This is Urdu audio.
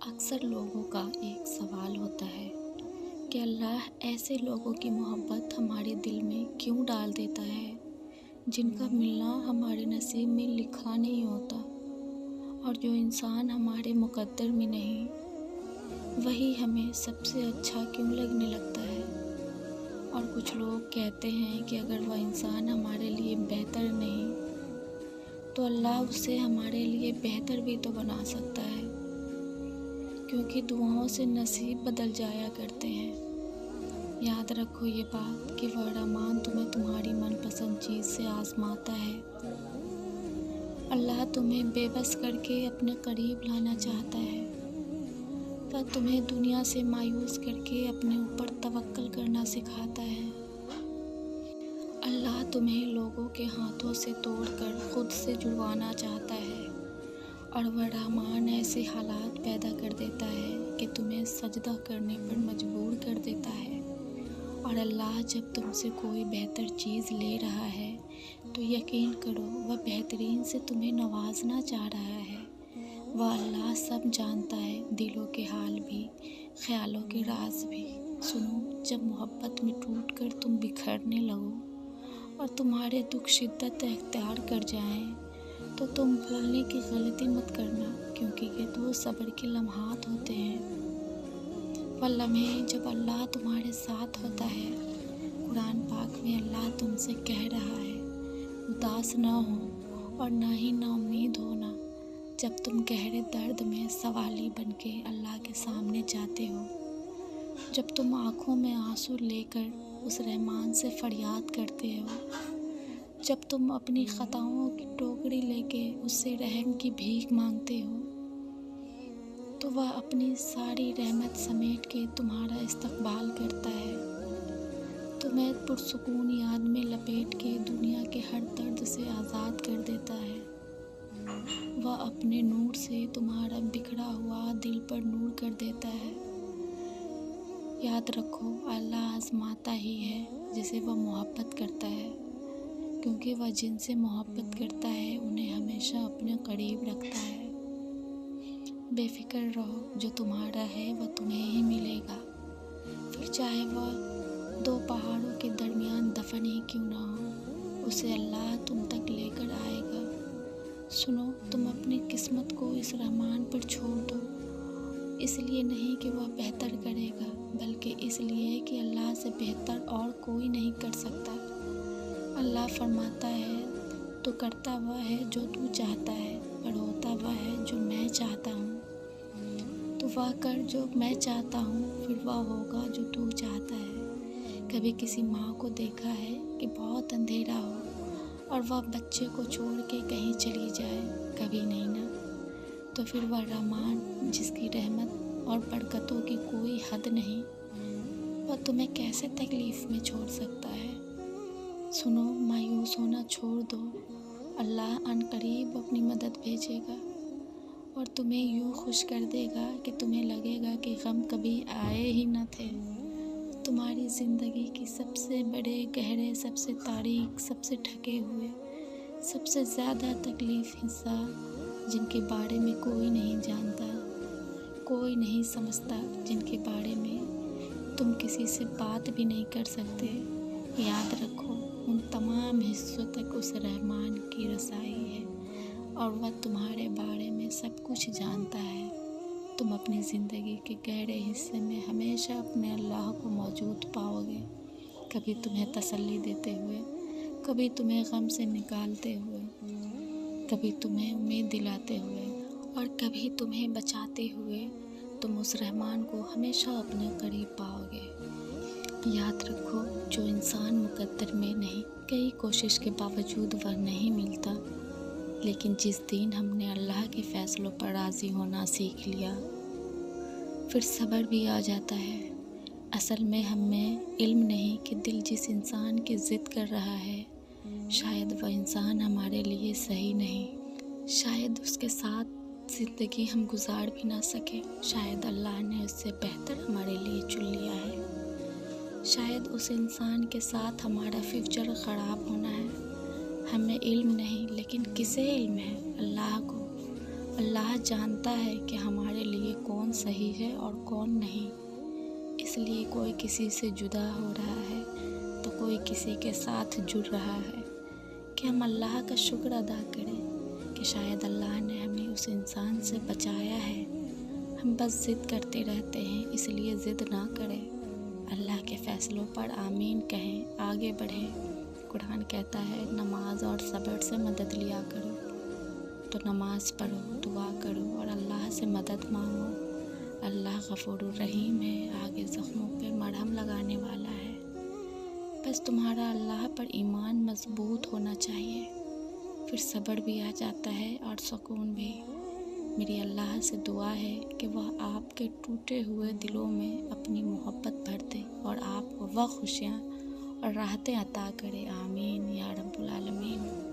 اکثر لوگوں کا ایک سوال ہوتا ہے کہ اللہ ایسے لوگوں کی محبت ہمارے دل میں کیوں ڈال دیتا ہے جن کا ملنا ہمارے نصیب میں لکھا نہیں ہوتا، اور جو انسان ہمارے مقدر میں نہیں وہی ہمیں سب سے اچھا کیوں لگنے لگتا ہے۔ اور کچھ لوگ کہتے ہیں کہ اگر وہ انسان ہمارے لیے بہتر نہیں تو اللہ اسے ہمارے لیے بہتر بھی تو بنا سکتا ہے، کیونکہ دعاؤں سے نصیب بدل جایا کرتے ہیں۔ یاد رکھو یہ بات کہ وہ رحمان تمہیں تمہاری من پسند چیز سے آزماتا ہے۔ اللہ تمہیں بے بس کر کے اپنے قریب لانا چاہتا ہے، وہ تمہیں دنیا سے مایوس کر کے اپنے اوپر توکل کرنا سکھاتا ہے۔ اللہ تمہیں لوگوں کے ہاتھوں سے توڑ کر خود سے جڑوانا چاہتا ہے، اور وہ رحمان ایسے حالات پیدا کر دیتا ہے کہ تمہیں سجدہ کرنے پر مجبور کر دیتا ہے۔ اور اللہ جب تم سے کوئی بہتر چیز لے رہا ہے تو یقین کرو وہ بہترین سے تمہیں نوازنا چاہ رہا ہے۔ وہ اللہ سب جانتا ہے، دلوں کے حال بھی، خیالوں کے راز بھی۔ سنو، جب محبت میں ٹوٹ کر تم بکھرنے لگو اور تمہارے دکھ شدت اختیار کر جائیں تو تم بھولنے کی غلطی مت کرنا، کیونکہ یہ تو صبر کے لمحات ہوتے ہیں۔ وہ لمحے جب اللہ تمہارے ساتھ ہوتا ہے۔ قرآن پاک میں اللہ تم سے کہہ رہا ہے، اداس نہ ہو اور نہ ہی نا امید ہونا جب تم گہرے درد میں سوالی بن کے اللہ کے سامنے جاتے ہو، جب تم آنکھوں میں آنسو لے کر اس رحمان سے فریاد کرتے ہو، جب تم اپنی خطاؤں کی ٹوکری لے کے اس سے رحم کی بھیک مانگتے ہو، تو وہ اپنی ساری رحمت سمیٹ کے تمہارا استقبال کرتا ہے، تمہیں پرسکون یاد میں لپیٹ کے دنیا کے ہر درد سے آزاد کر دیتا ہے۔ وہ اپنے نور سے تمہارا بکھرا ہوا دل پر نور کر دیتا ہے۔ یاد رکھو، اللہ آزماتا ہی ہے جسے وہ محبت کرتا ہے، کیونکہ وہ جن سے محبت کرتا ہے انہیں ہمیشہ اپنے قریب رکھتا ہے۔ بے فکر رہو، جو تمہارا ہے وہ تمہیں ہی ملے گا، پھر چاہے وہ دو پہاڑوں کے درمیان دفن ہی کیوں نہ ہو، اسے اللہ تم تک لے کر آئے گا۔ سنو، تم اپنی قسمت کو اس رحمان پر چھوڑ دو، اس لیے نہیں کہ وہ بہتر کرے گا، بلکہ اس لیے کہ اللہ سے بہتر اور کوئی نہیں کر سکتا۔ اللہ فرماتا ہے، تو کرتا وہ ہے جو تو چاہتا ہے، پر ہوتا وہ ہے جو میں چاہتا ہوں۔ تو وہ کر جو میں چاہتا ہوں، پھر وہ ہوگا جو تو چاہتا ہے۔ کبھی کسی ماں کو دیکھا ہے کہ بہت اندھیرا ہو اور وہ بچے کو چھوڑ کے کہیں چلی جائے؟ کبھی نہیں نا۔ تو پھر وہ رحمان جس کی رحمت اور برکتوں کی کوئی حد نہیں، وہ تمہیں کیسے تکلیف میں چھوڑ سکتا ہے؟ سنو، مایوس ہونا چھوڑ دو، اللہ ان قریب اپنی مدد بھیجے گا اور تمہیں یوں خوش کر دے گا کہ تمہیں لگے گا کہ غم کبھی آئے ہی نہ تھے۔ تمہاری زندگی کی سب سے بڑے، گہرے، سب سے تاریک، سب سے ٹھکے ہوئے، سب سے زیادہ تکلیف حصہ، جن کے بارے میں کوئی نہیں جانتا، کوئی نہیں سمجھتا، جن کے بارے میں تم کسی سے بات بھی نہیں کر سکتے، یاد رکھو ان تمام حصوں تک اس رحمان کی رسائی ہے، اور وہ تمہارے بارے میں سب کچھ جانتا ہے۔ تم اپنی زندگی کے گہرے حصے میں ہمیشہ اپنے اللہ کو موجود پاؤ گے، کبھی تمہیں تسلی دیتے ہوئے، کبھی تمہیں غم سے نکالتے ہوئے، کبھی تمہیں امید دلاتے ہوئے، اور کبھی تمہیں بچاتے ہوئے۔ تم اس رحمان کو ہمیشہ اپنے قریب پاؤ گے۔ یاد رکھو، جو انسان مقدر میں نہیں، کئی کوشش کے باوجود وہ نہیں ملتا، لیکن جس دن ہم نے اللہ کے فیصلوں پر راضی ہونا سیکھ لیا، پھر صبر بھی آ جاتا ہے۔ اصل میں ہمیں علم نہیں کہ دل جس انسان کی ضد کر رہا ہے، شاید وہ انسان ہمارے لیے صحیح نہیں، شاید اس کے ساتھ زندگی ہم گزار بھی نہ سکیں، شاید اللہ نے اس سے بہتر ہمارے لیے چن لیا ہے، شاید اس انسان کے ساتھ ہمارا فیوچر خراب ہونا ہے۔ ہمیں علم نہیں، لیکن کسے علم ہے؟ اللہ کو۔ اللہ جانتا ہے کہ ہمارے لیے کون کون صحیح ہے اور کون نہیں۔ اس لیے کوئی کسی سے جدا ہو رہا ہے تو کوئی کسی کے ساتھ جڑ رہا ہے کہ ہم اللہ کا شکر ادا کریں کہ شاید اللہ نے ہمیں اس انسان سے بچایا ہے۔ ہم بس ضد کرتے رہتے ہیں، اس لیے ضد نہ کریں، اللہ کے فیصلوں پر آمین کہیں، آگے بڑھیں۔ قرآن کہتا ہے نماز اور صبر سے مدد لیا کرو، تو نماز پڑھو، دعا کرو اور اللہ سے مدد مانگو۔ اللہ غفور الرحیم ہے، آگے زخموں پہ مرہم لگانے والا ہے۔ بس تمہارا اللہ پر ایمان مضبوط ہونا چاہیے، پھر صبر بھی آ جاتا ہے اور سکون بھی۔ میری اللہ سے دعا ہے کہ وہ آپ کے ٹوٹے ہوئے دلوں میں اپنی محبت بھر دے اور آپ کو وہ خوشیاں اور راحتیں عطا کرے۔ آمین یا رب العالمین۔